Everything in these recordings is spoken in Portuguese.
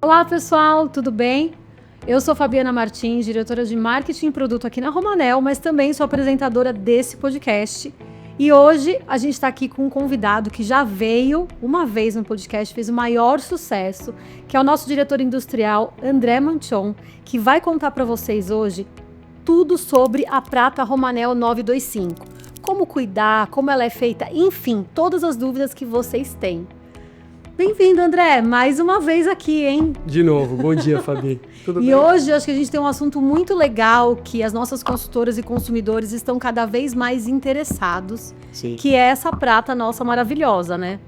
Olá pessoal, tudo bem? Eu sou Fabiana Martins, diretora de Marketing e Produto aqui na Romanel, mas também sou apresentadora desse podcast. E hoje a gente está aqui com um convidado que já veio uma vez no podcast, fez o maior sucesso, que é o nosso diretor industrial, André Manchon, que vai contar para vocês hoje tudo sobre a prata Romanel 925. Como cuidar, como ela é feita, enfim, todas as dúvidas que vocês têm. Bem-vindo, André, mais uma vez aqui, hein? De novo, bom dia, Fabi. Tudo bem? E hoje acho que a gente tem um assunto muito legal que as nossas consultoras e consumidores estão cada vez mais interessados, Sim. Que é essa prata nossa maravilhosa, né?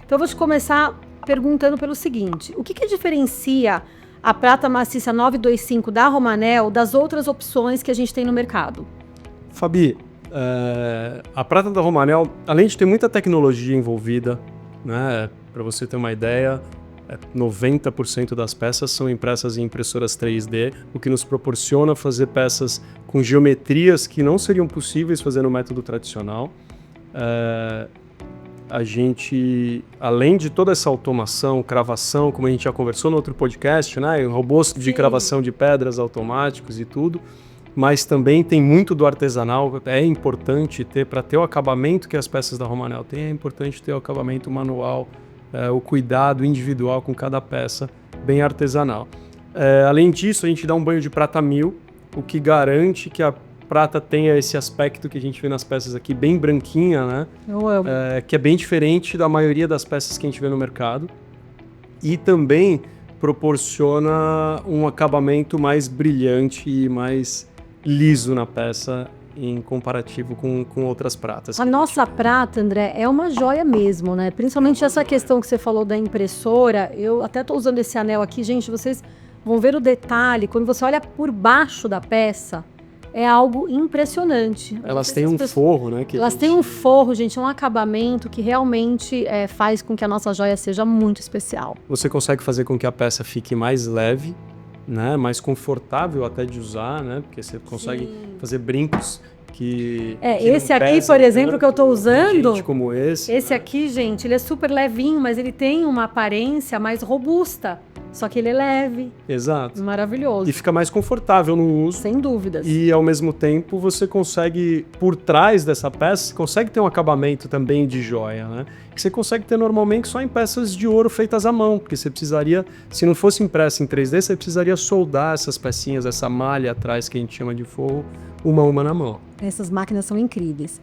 Então eu vou te começar perguntando pelo seguinte, o que diferencia a prata maciça 925 da Romanel das outras opções que a gente tem no mercado? Fabi, a prata da Romanel, além de ter muita tecnologia envolvida, né, para você ter uma ideia, 90% das peças são impressas em impressoras 3D, o que nos proporciona fazer peças com geometrias que não seriam possíveis fazer no método tradicional. A gente, além de toda essa automação, cravação, como a gente já conversou no outro podcast, né, robôs de cravação de pedras automáticos e tudo, mas também tem muito do artesanal. É importante ter, para ter o acabamento que as peças da Romanel têm, é importante ter o acabamento manual, o cuidado individual com cada peça, bem artesanal. Além disso, a gente dá um banho de prata 1000, o que garante que a prata tenha esse aspecto que a gente vê nas peças aqui, bem branquinha, né? Eu amo. Que é bem diferente da maioria das peças que a gente vê no mercado. E também proporciona um acabamento mais brilhante e mais liso na peça em comparativo com outras pratas. A nossa prata, André, é uma joia mesmo, né? Principalmente essa questão que você falou da impressora. Eu até estou usando esse anel aqui, gente, vocês vão ver o detalhe. Quando você olha por baixo da peça, é algo impressionante. Elas têm um forro, né? Elas têm um forro, gente, um acabamento que realmente faz com que a nossa joia seja muito especial. Você consegue fazer com que a peça fique mais leve, né, mais confortável até de usar, né, porque você consegue fazer brincos que esse aqui, por exemplo, que eu estou usando, gente como esse aqui, gente, ele é super levinho, mas ele tem uma aparência mais robusta, só que ele é leve. Exato. Maravilhoso. E fica mais confortável no uso. Sem dúvidas. E ao mesmo tempo você consegue, por trás dessa peça, consegue ter um acabamento também de joia, né? Que você consegue ter normalmente só em peças de ouro feitas à mão, porque você precisaria, se não fosse impressa em 3D, você precisaria soldar essas pecinhas, essa malha atrás que a gente chama de forro, uma a uma na mão. Essas máquinas são incríveis.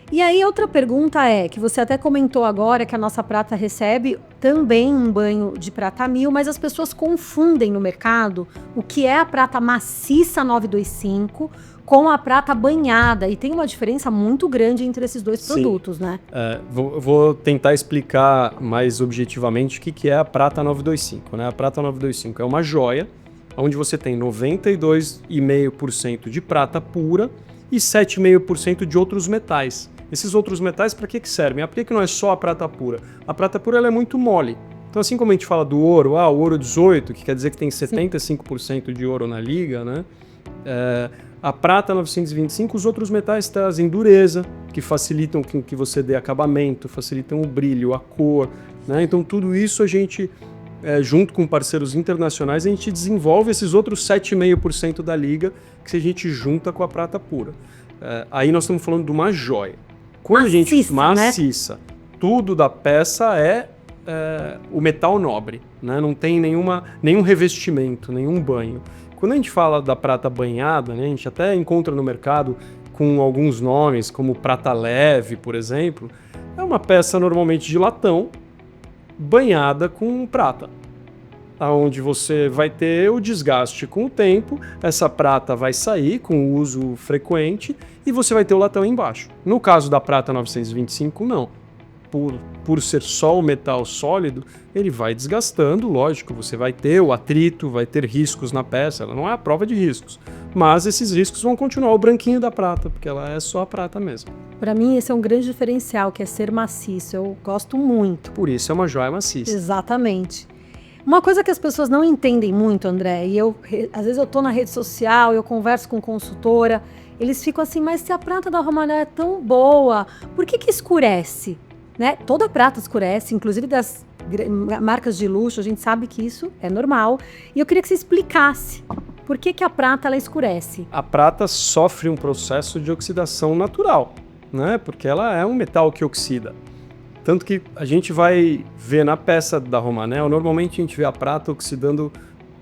E aí outra pergunta que você até comentou agora, que a nossa prata recebe também um banho de prata 1000, mas as pessoas confundem no mercado o que é a prata maciça 925 com a prata banhada, e tem uma diferença muito grande entre esses dois produtos, né? Vou tentar explicar mais objetivamente o que é a prata 925, né? A prata 925 é uma joia onde você tem 92,5% de prata pura e 7,5% de outros metais. Esses outros metais, para que servem? Por que não é só a prata pura? A prata pura ela é muito mole. Então, assim como a gente fala do ouro, o ouro 18, que quer dizer que tem 75% de ouro na liga, né? A prata 925, os outros metais trazem dureza, que facilitam que você dê acabamento, facilitam o brilho, a cor, né? Então, tudo isso a gente, junto com parceiros internacionais, a gente desenvolve esses outros 7,5% da liga, que a gente junta com a prata pura. Aí nós estamos falando de uma joia. Quando maciça, a gente maciça, né? Tudo da peça é o metal nobre, né? Não tem nenhum revestimento, nenhum banho. Quando a gente fala da prata banhada, né, a gente até encontra no mercado com alguns nomes, como prata leve, por exemplo, é uma peça normalmente de latão banhada com prata, onde você vai ter o desgaste com o tempo, essa prata vai sair com o uso frequente e você vai ter o latão embaixo. No caso da prata 925, não. Por ser só o metal sólido, ele vai desgastando, lógico, você vai ter o atrito, vai ter riscos na peça, ela não é a prova de riscos, mas esses riscos vão continuar o branquinho da prata, porque ela é só a prata mesmo. Para mim, esse é um grande diferencial, que é ser maciço, eu gosto muito. Por isso é uma joia maciça. Exatamente. Uma coisa que as pessoas não entendem muito, André, e às vezes eu tô na rede social, eu converso com consultora, eles ficam assim, mas se a prata da Romanel é tão boa, por que escurece? Né? Toda prata escurece, inclusive das marcas de luxo, a gente sabe que isso é normal. E eu queria que você explicasse por que a prata ela escurece. A prata sofre um processo de oxidação natural, né? Porque ela é um metal que oxida. Tanto que a gente vai ver na peça da Romanel, normalmente a gente vê a prata oxidando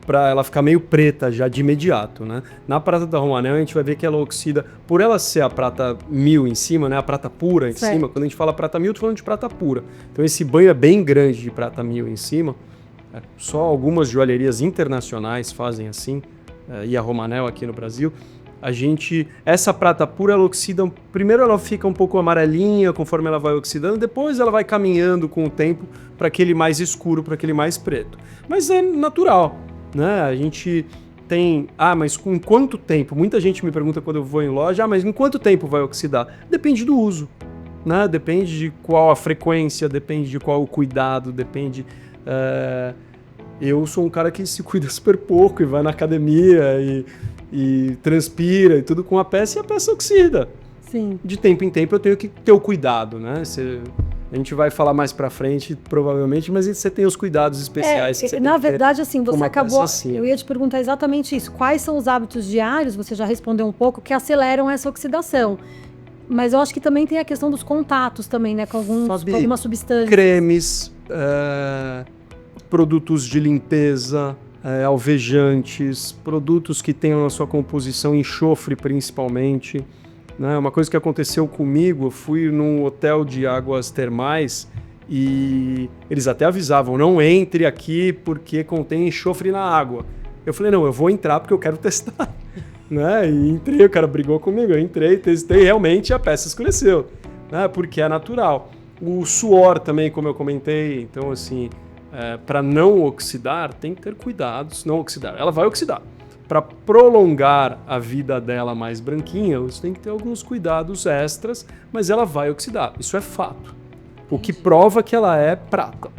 para ela ficar meio preta já de imediato, né? Na prata da Romanel a gente vai ver que ela oxida, por ela ser a prata 1000 em cima, né? A prata pura em cima, quando a gente fala prata 1000, eu tô falando de prata pura. Então esse banho é bem grande de prata 1000 em cima. Só algumas joalherias internacionais fazem assim, e a Romanel aqui no Brasil. Essa prata pura, ela oxida, primeiro ela fica um pouco amarelinha conforme ela vai oxidando, depois ela vai caminhando com o tempo para aquele mais escuro, para aquele mais preto. Mas é natural, né? A gente tem, mas em quanto tempo? Muita gente me pergunta quando eu vou em loja, mas em quanto tempo vai oxidar? Depende do uso, né? Depende de qual a frequência, depende de qual o cuidado, depende... Eu sou um cara que se cuida super pouco e vai na academia e transpira e tudo com a peça, e a peça oxida. Sim. De tempo em tempo eu tenho que ter o cuidado, né? A gente vai falar mais pra frente, provavelmente, mas você tem os cuidados especiais. Que você na verdade, assim, você acabou... Assim. Eu ia te perguntar exatamente isso. Quais são os hábitos diários, você já respondeu um pouco, que aceleram essa oxidação? Mas eu acho que também tem a questão dos contatos também, né? Com algumas substâncias. Cremes, produtos de limpeza, alvejantes, produtos que tenham na sua composição enxofre principalmente, né? Uma coisa que aconteceu comigo, eu fui num hotel de águas termais e eles até avisavam, não entre aqui porque contém enxofre na água. Eu falei, não, eu vou entrar porque eu quero testar, né? E entrei, o cara brigou comigo, eu entrei, testei, realmente a peça escureceu, né? Porque é natural. O suor também, como eu comentei, então assim... para não oxidar, tem que ter cuidados. Não oxidar, ela vai oxidar. Para prolongar a vida dela mais branquinha, você tem que ter alguns cuidados extras, mas ela vai oxidar. Isso é fato. O que prova que ela é prata.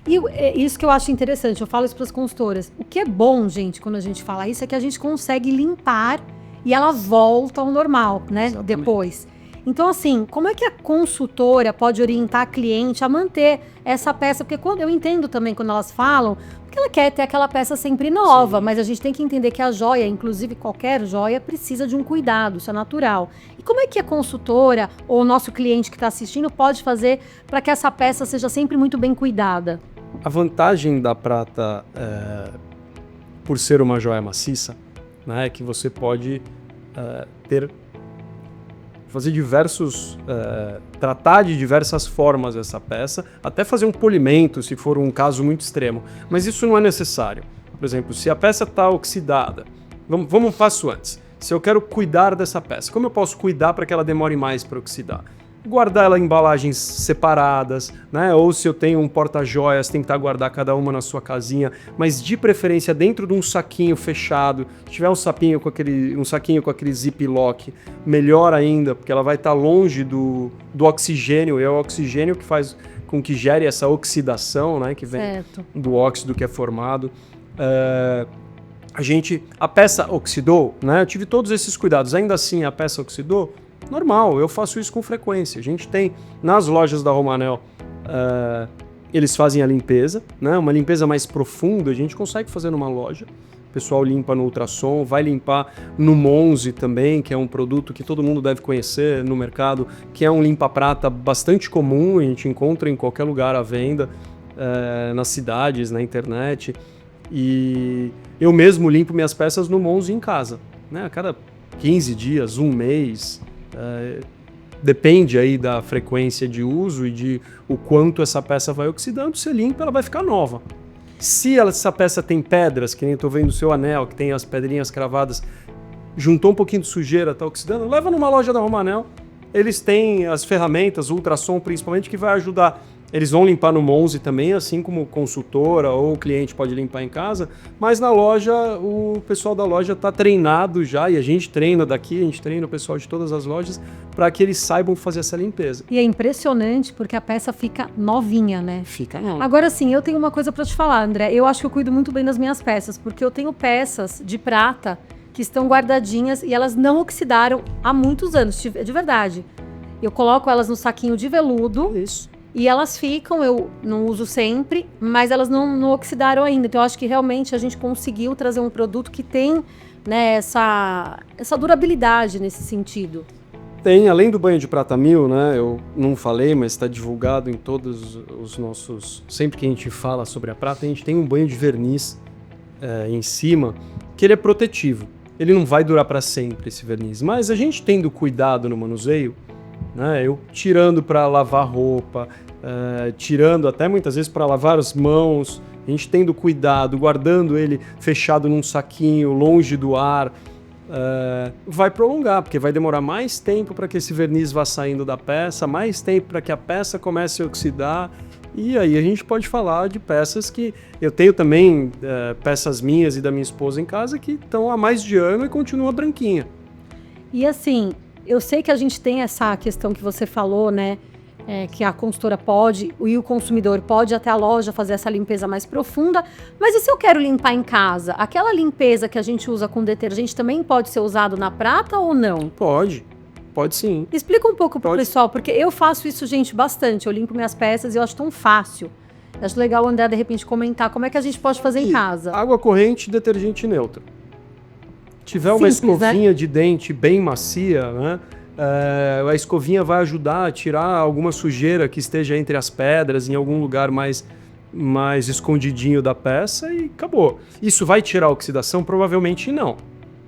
E isso que eu acho interessante, eu falo isso para as consultoras. O que é bom, gente, quando a gente fala isso, é que a gente consegue limpar e ela volta ao normal, né? Exatamente. Depois. Então, assim, como é que a consultora pode orientar a cliente a manter essa peça? Porque eu entendo também quando elas falam, porque ela quer ter aquela peça sempre nova, sim, mas a gente tem que entender que a joia, inclusive qualquer joia, precisa de um cuidado, isso é natural. E como é que a consultora ou o nosso cliente que está assistindo pode fazer para que essa peça seja sempre muito bem cuidada? A vantagem da prata, por ser uma joia maciça, né, é que você pode fazer tratar de diversas formas essa peça, até fazer um polimento se for um caso muito extremo, mas isso não é necessário. Por exemplo, se a peça está oxidada, vamos um passo antes. Se eu quero cuidar dessa peça, como eu posso cuidar para que ela demore mais para oxidar? Guardar ela em embalagens separadas, né? Ou se eu tenho um porta-joias, tentar guardar cada uma na sua casinha, mas de preferência dentro de um saquinho fechado. Se tiver um saquinho com aquele zip-lock, melhor ainda, porque ela vai estar longe do oxigênio, e é o oxigênio que faz com que gere essa oxidação, né? Que vem do óxido que é formado. A peça oxidou, né? Eu tive todos esses cuidados, ainda assim a peça oxidou. Normal, eu faço isso com frequência. A gente tem, nas lojas da Romanel, eles fazem a limpeza, né? Uma limpeza mais profunda, a gente consegue fazer numa loja. O pessoal limpa no ultrassom, vai limpar no Monze também, que é um produto que todo mundo deve conhecer no mercado, que é um limpa-prata bastante comum, a gente encontra em qualquer lugar à venda, nas cidades, na internet. E eu mesmo limpo minhas peças no Monze em casa, né? A cada 15 dias, um mês... depende aí da frequência de uso e de o quanto essa peça vai oxidando, você limpa, ela vai ficar nova. Se essa peça tem pedras, que nem eu tô vendo o seu anel, que tem as pedrinhas cravadas, juntou um pouquinho de sujeira, tá oxidando, leva numa loja da Romanel, eles têm as ferramentas, o ultrassom principalmente, que vai ajudar. Eles vão limpar no Monze também, assim como consultora ou o cliente pode limpar em casa, mas na loja, o pessoal da loja está treinado já, e a gente treina daqui, a gente treina o pessoal de todas as lojas, para que eles saibam fazer essa limpeza. E é impressionante porque a peça fica novinha, né? Fica nova. Agora sim, eu tenho uma coisa para te falar, André. Eu acho que eu cuido muito bem das minhas peças, porque eu tenho peças de prata que estão guardadinhas e elas não oxidaram há muitos anos, de verdade. Eu coloco elas no saquinho de veludo. Isso. E elas ficam, eu não uso sempre, mas elas não oxidaram ainda. Então eu acho que realmente a gente conseguiu trazer um produto que tem, né, essa durabilidade nesse sentido. Tem, além do banho de prata 1000, né? Eu não falei, mas está divulgado em todos os nossos... Sempre que a gente fala sobre a prata, a gente tem um banho de verniz em cima, que ele é protetivo. Ele não vai durar para sempre, esse verniz. Mas a gente tendo cuidado no manuseio, né? Eu tirando para lavar roupa, tirando até muitas vezes para lavar as mãos, a gente tendo cuidado, guardando ele fechado num saquinho, longe do ar... vai prolongar, porque vai demorar mais tempo para que esse verniz vá saindo da peça, mais tempo para que a peça comece a oxidar, e aí a gente pode falar de peças que... Eu tenho também peças minhas e da minha esposa em casa que estão há mais de ano e continua branquinha. E assim, eu sei que a gente tem essa questão que você falou, né? Que a consultora pode, e o consumidor pode até a loja fazer essa limpeza mais profunda, mas e se eu quero limpar em casa? Aquela limpeza que a gente usa com detergente também pode ser usado na prata ou não? Pode sim. Explica um pouco pro pessoal, porque eu faço isso, gente, bastante. Eu limpo minhas peças e eu acho tão fácil. Eu acho legal o André, de repente, comentar como é que a gente pode fazer em casa. Água corrente, detergente neutro. Tiver uma Simples, escovinha, né? De dente bem macia, né? A escovinha vai ajudar a tirar alguma sujeira que esteja entre as pedras, em algum lugar mais escondidinho da peça, e acabou. Isso vai tirar a oxidação? Provavelmente não,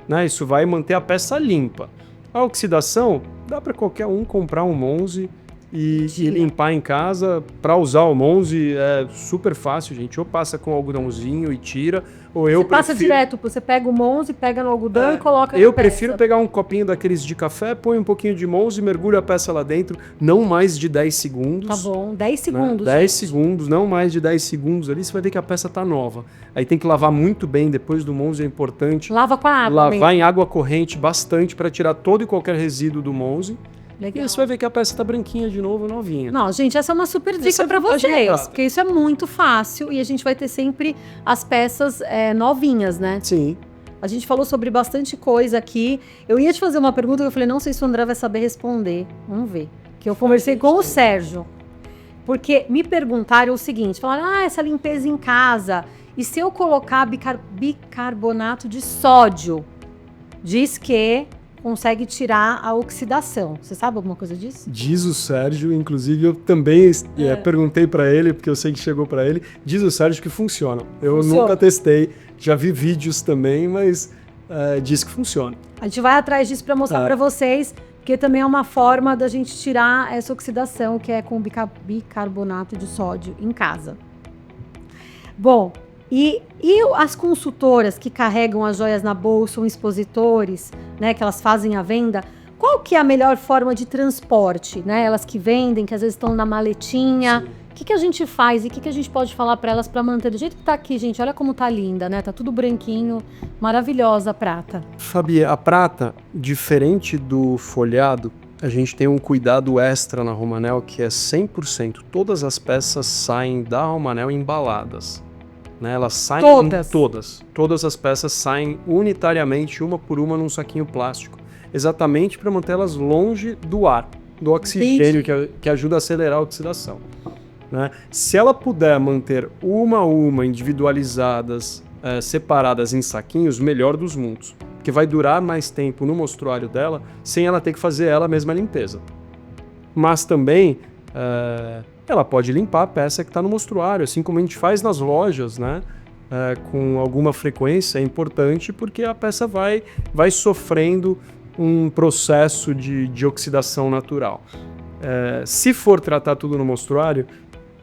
né? Isso vai manter a peça limpa. A oxidação, dá para qualquer um comprar um Monze e limpar em casa. Para usar o Monze é super fácil, gente. Ou passa com algodãozinho e tira, ou eu passa direto, você pega o Monze, pega no algodão e coloca Eu prefiro pegar um copinho daqueles de café, põe um pouquinho de Monze, mergulha a peça lá dentro, não mais de 10 segundos. Tá bom, 10 segundos. 10 segundos, não mais de 10 segundos ali, você vai ver que a peça tá nova. Aí tem que lavar muito bem depois do Monze, é importante. Lava com a água Lavar mesmo. em água corrente bastante para tirar todo e qualquer resíduo do Monze. Legal. E você vai ver que a peça tá branquinha de novo, novinha. Não, gente, essa é uma super dica para vocês, porque isso é muito fácil e a gente vai ter sempre as peças novinhas, né? Sim. A gente falou sobre bastante coisa aqui. Eu ia te fazer uma pergunta que eu falei, não sei se o André vai saber responder. Vamos ver. Que eu conversei com o Sérgio. Porque me perguntaram o seguinte, falaram, essa limpeza em casa, e se eu colocar bicarbonato de sódio? Diz que consegue tirar a oxidação. Você sabe alguma coisa disso? Diz o Sérgio, inclusive eu também perguntei para ele, porque eu sei que chegou para ele, diz o Sérgio que funciona. Eu nunca testei, já vi vídeos também, mas diz que funciona. A gente vai atrás disso para mostrar para vocês, porque também é uma forma da gente tirar essa oxidação, que é com bicarbonato de sódio em casa. Bom, e as consultoras que carregam as joias na bolsa, ou expositores, né, que elas fazem a venda, qual que é a melhor forma de transporte, né? Elas que vendem, que às vezes estão na maletinha. O que a gente faz e o que a gente pode falar para elas para manter do jeito que tá aqui, gente? Olha como tá linda, né? Tá tudo branquinho, maravilhosa a prata. Fabi, a prata, diferente do folhado, a gente tem um cuidado extra na Romanel que é 100%. Todas as peças saem da Romanel embaladas. Né, elas saem todas as peças saem unitariamente, uma por uma, num saquinho plástico, exatamente para mantê-las longe do ar, do oxigênio que ajuda a acelerar a oxidação, né? Se ela puder manter uma a uma individualizadas, separadas em saquinhos, melhor dos mundos, porque vai durar mais tempo no mostruário dela sem ela ter que fazer ela mesma a limpeza. Mas também ela pode limpar a peça que está no mostruário, assim como a gente faz nas lojas, né? Com alguma frequência, é importante porque a peça vai sofrendo um processo de oxidação natural. Se for tratar tudo no mostruário,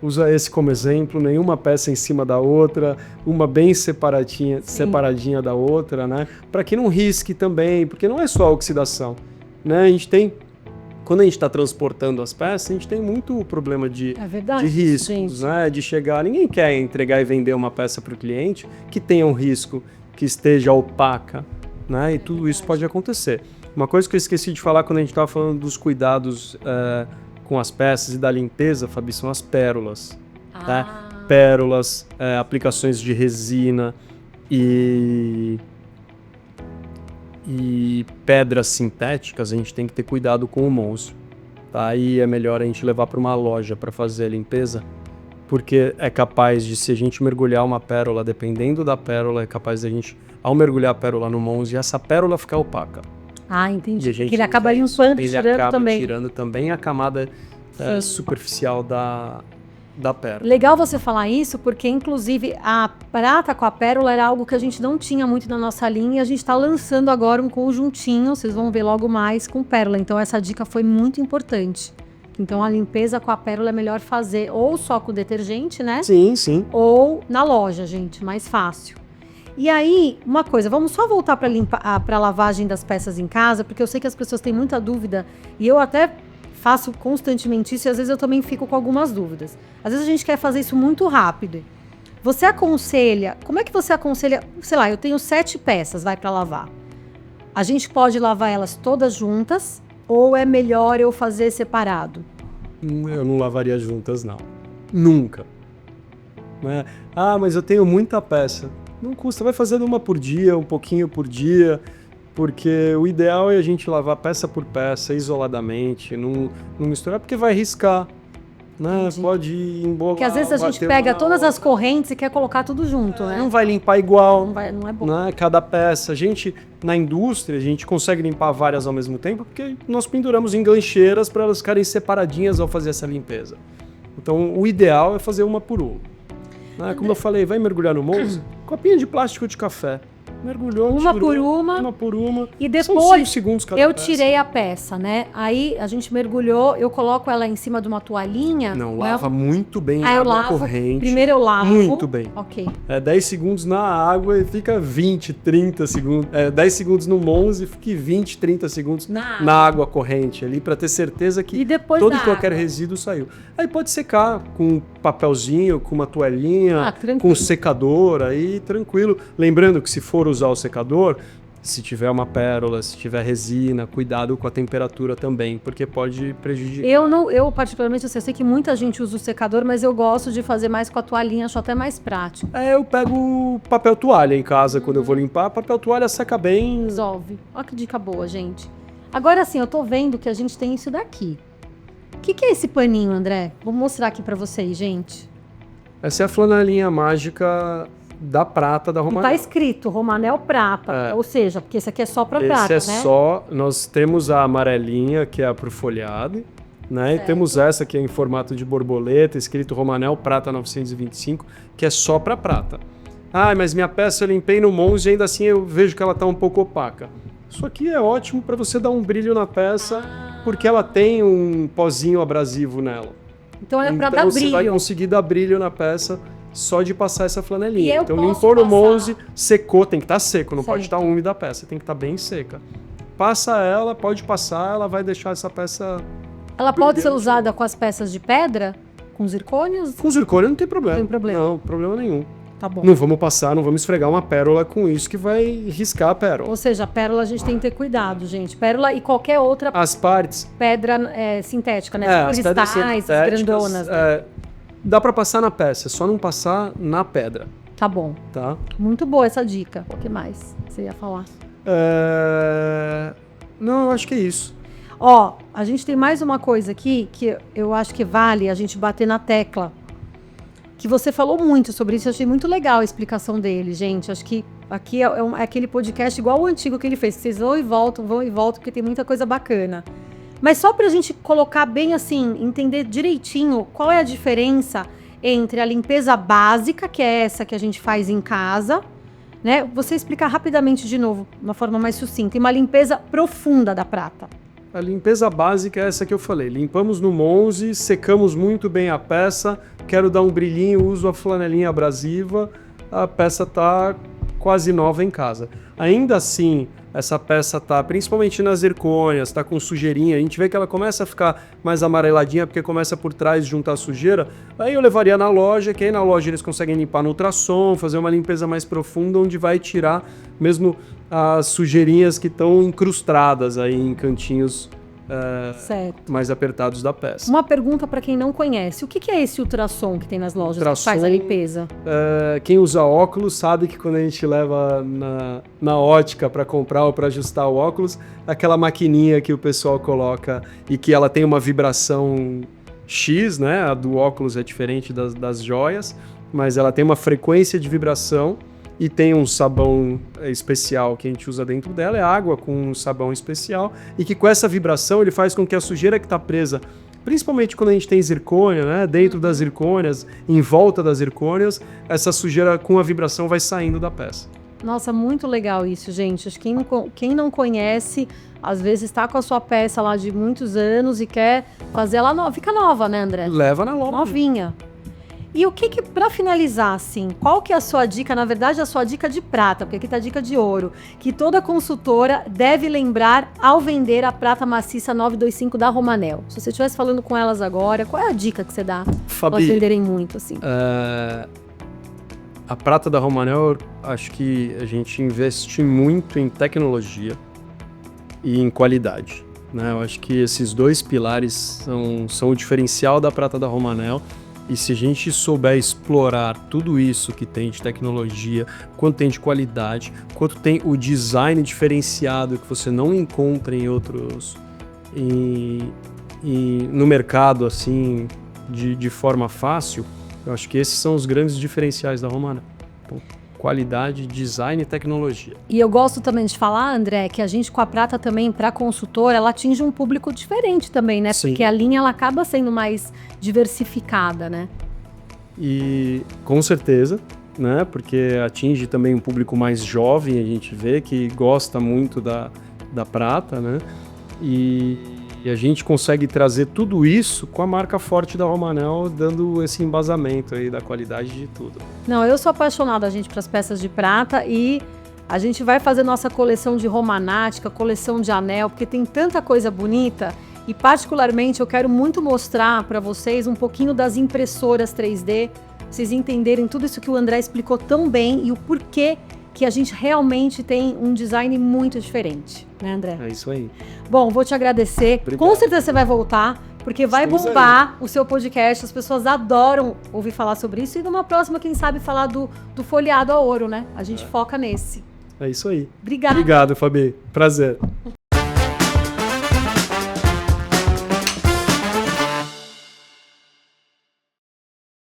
usa esse como exemplo, nenhuma peça em cima da outra, uma bem separadinha da outra, né? Para que não risque também, porque não é só a oxidação, né? A gente tem... Quando a gente está transportando as peças, a gente tem muito problema de riscos, né? De chegar... Ninguém quer entregar e vender uma peça para o cliente que tenha um risco, que esteja opaca, né? E tudo isso pode acontecer. Uma coisa que eu esqueci de falar quando a gente estava falando dos cuidados com as peças e da limpeza, Fabi, são as pérolas. Tá? Pérolas, aplicações de resina e pedras sintéticas, a gente tem que ter cuidado com o Monze. tá? Aí é melhor a gente levar para uma loja para fazer a limpeza, porque é capaz de, se a gente mergulhar uma pérola, dependendo da pérola, é capaz de a gente, ao mergulhar a pérola no Monze, essa pérola ficar opaca. Ah, entendi. E Que ele acaba limpando, ele tirando acaba também. tirando também a camada superficial da pérola. Legal você falar isso, porque inclusive a prata com a pérola era algo que a gente não tinha muito na nossa linha, e a gente está lançando agora um conjuntinho, vocês vão ver logo mais, com pérola. Então essa dica foi muito importante. Então a limpeza com a pérola é melhor fazer ou só com detergente, né? Sim, sim. Ou na loja, gente, mais fácil. E aí, uma coisa, vamos só voltar para a lavagem das peças em casa, porque eu sei que as pessoas têm muita dúvida, e eu até faço constantemente isso, e às vezes eu também fico com algumas dúvidas. Às vezes a gente quer fazer isso muito rápido. Você aconselha, como é que você aconselha, sei lá, eu tenho 7 peças, vai para lavar. A gente pode lavar elas todas juntas, ou é melhor eu fazer separado? Eu não lavaria juntas, não. Nunca. Né? Ah, mas eu tenho muita peça. Não custa, vai fazendo uma por dia, um pouquinho por dia, porque o ideal é a gente lavar peça por peça, isoladamente, não misturar, porque vai riscar, né? Pode embolar. Porque às vezes a gente pega todas as correntes e quer colocar tudo junto, né? Não vai limpar igual, Não é bom. né? Cada peça. A gente, na indústria, a gente consegue limpar várias ao mesmo tempo, porque nós penduramos em gancheiras para elas ficarem separadinhas ao fazer essa limpeza. Então, o ideal é fazer uma por uma. Né? Como eu falei, vai mergulhar no Monze, copinha de plástico de café. Mergulhou, Uma tirou, por uma. E São depois 5 segundos cada eu peça. tirei a peça, né? Aí a gente mergulhou, eu coloco ela em cima de uma toalhinha. Não, né? lava muito bem Aí a eu água lavo, corrente. primeiro eu lavo. Muito bem. Ok. 10 segundos na água e fica 20, 30 segundos. 10 segundos no Monze e fica 20, 30 segundos na água corrente ali, para ter certeza que E depois todo da e qualquer água? resíduo saiu. Aí pode secar com um papelzinho, com uma toalhinha, tranquilo. com um secador, aí tranquilo. Lembrando que se for usar o secador, se tiver uma pérola, se tiver resina, cuidado com a temperatura também, porque pode prejudicar. Eu particularmente, eu sei que muita gente usa o secador, mas eu gosto de fazer mais com a toalhinha, acho até mais prático. Eu pego papel toalha em casa quando eu vou limpar. Papel toalha seca bem. Resolve. Olha que dica boa, gente. Agora sim, eu tô vendo que a gente tem isso daqui. O que é esse paninho, André? Vou mostrar aqui pra vocês, gente. Essa é a flanelinha mágica da prata da E Romanel. tá escrito Romanel Prata, ou seja, porque esse aqui é só pra prata, Esse é né? só, nós temos a amarelinha, que é pro folhado, né? E temos essa que é em formato de borboleta, escrito Romanel Prata 925, que é só pra prata. Ah, mas minha peça eu limpei no Monze e ainda assim eu vejo que ela tá um pouco opaca. Isso aqui é ótimo para você dar um brilho na peça, porque ela tem um pozinho abrasivo nela. Então é pra dar Então você vai brilho. conseguir dar brilho na peça só de passar essa E flanelinha. eu Então posso limpou no passar- Monze, secou, tem que estar seco, não pode Certo. estar úmida a peça, tem que estar bem seca. Passa ela, pode passar, ela vai deixar essa peça... Ela pode ser brilhante. usada com as peças de pedra? Com zircônios? Com zircônio não tem problema. Não tem problema. Não, problema nenhum. Tá bom. Não vamos passar, não vamos esfregar uma pérola com isso que vai riscar a pérola. Ou seja, a pérola a gente tem que ter cuidado, gente. Pérola e qualquer outra As partes... pedra sintética, né? as Tipo pedras cristais, sintéticas, grandonas. Né? dá para passar na peça, só não passar na pedra, Tá bom. tá? Muito boa essa dica. O que mais você ia falar? Não, eu acho que é isso. Ó, a gente tem mais uma coisa aqui que eu acho que vale a gente bater na tecla. Que você falou muito sobre isso, eu achei muito legal a explicação dele, gente. Acho que aqui é aquele podcast igual o antigo que ele fez. Vocês vão e voltam, porque tem muita coisa bacana. Mas só pra gente colocar bem assim, entender direitinho qual é a diferença entre a limpeza básica, que é essa que a gente faz em casa, né? Você explicar rapidamente de novo, de uma forma mais sucinta, e uma limpeza profunda da prata. A limpeza básica é essa que eu falei. Limpamos no Monze, secamos muito bem a peça, quero dar um brilhinho, uso a flanelinha abrasiva, a peça tá quase nova em casa. Ainda assim, essa peça tá, principalmente nas zircônias, tá com sujeirinha, a gente vê que ela começa a ficar mais amareladinha porque começa por trás juntar a sujeira, aí eu levaria na loja, que aí na loja eles conseguem limpar no ultrassom, fazer uma limpeza mais profunda, onde vai tirar mesmo as sujeirinhas que estão incrustadas aí em cantinhos Certo. mais apertados da peça. Uma pergunta para quem não conhece. O que é esse ultrassom que tem nas lojas Ultrassom, que faz a limpeza? Quem usa óculos sabe que quando a gente leva na ótica para comprar ou para ajustar o óculos, aquela maquininha que o pessoal coloca e que ela tem uma vibração X, né? A do óculos é diferente das joias, mas ela tem uma frequência de vibração e tem um sabão especial que a gente usa dentro dela, é água com um sabão especial, e que com essa vibração ele faz com que a sujeira que está presa, principalmente quando a gente tem zircônia, né, dentro das zircônias, em volta das zircônias, essa sujeira com a vibração vai saindo da peça. Nossa, muito legal isso, gente. Acho que quem não conhece, às vezes está com a sua peça lá de muitos anos e quer fazer ela nova. Fica nova, né, André? Leva na loja. Novinha. E o que para finalizar, assim, qual que é a sua dica, na verdade a sua dica de prata, porque aqui tá a dica de ouro, que toda consultora deve lembrar ao vender a prata maciça 925 da Romanel? Se você estivesse falando com elas agora, qual é a dica que você dá para elas venderem muito, assim? A prata da Romanel, acho que a gente investe muito em tecnologia e em qualidade, né? Eu acho que esses dois pilares são o diferencial da prata da Romanel. E se a gente souber explorar tudo isso que tem de tecnologia, quanto tem de qualidade, quanto tem o design diferenciado que você não encontra em outros no mercado assim de forma fácil, eu acho que esses são os grandes diferenciais da Romanel. Então, qualidade, design e tecnologia. E eu gosto também de falar, André, que a gente com a prata também, para consultora, ela atinge um público diferente também, né? Sim. Porque a linha ela acaba sendo mais diversificada, né? E com certeza, né? Porque atinge também um público mais jovem, a gente vê que gosta muito da prata, né? E a gente consegue trazer tudo isso com a marca forte da Romanel, dando esse embasamento aí da qualidade de tudo. Não, eu sou apaixonada, gente, para as peças de prata e a gente vai fazer nossa coleção de romanática, coleção de anel, porque tem tanta coisa bonita e particularmente eu quero muito mostrar para vocês um pouquinho das impressoras 3D, vocês entenderem tudo isso que o André explicou tão bem e o porquê que a gente realmente tem um design muito diferente, né, André? É isso aí. Bom, vou te agradecer. Obrigado. Com certeza você vai voltar, porque vai bombar o seu podcast. As pessoas adoram ouvir falar sobre isso. E numa próxima, quem sabe, falar do folheado a ouro, né? A gente foca nesse. É isso aí. Obrigada. Obrigado, Fabi. Prazer.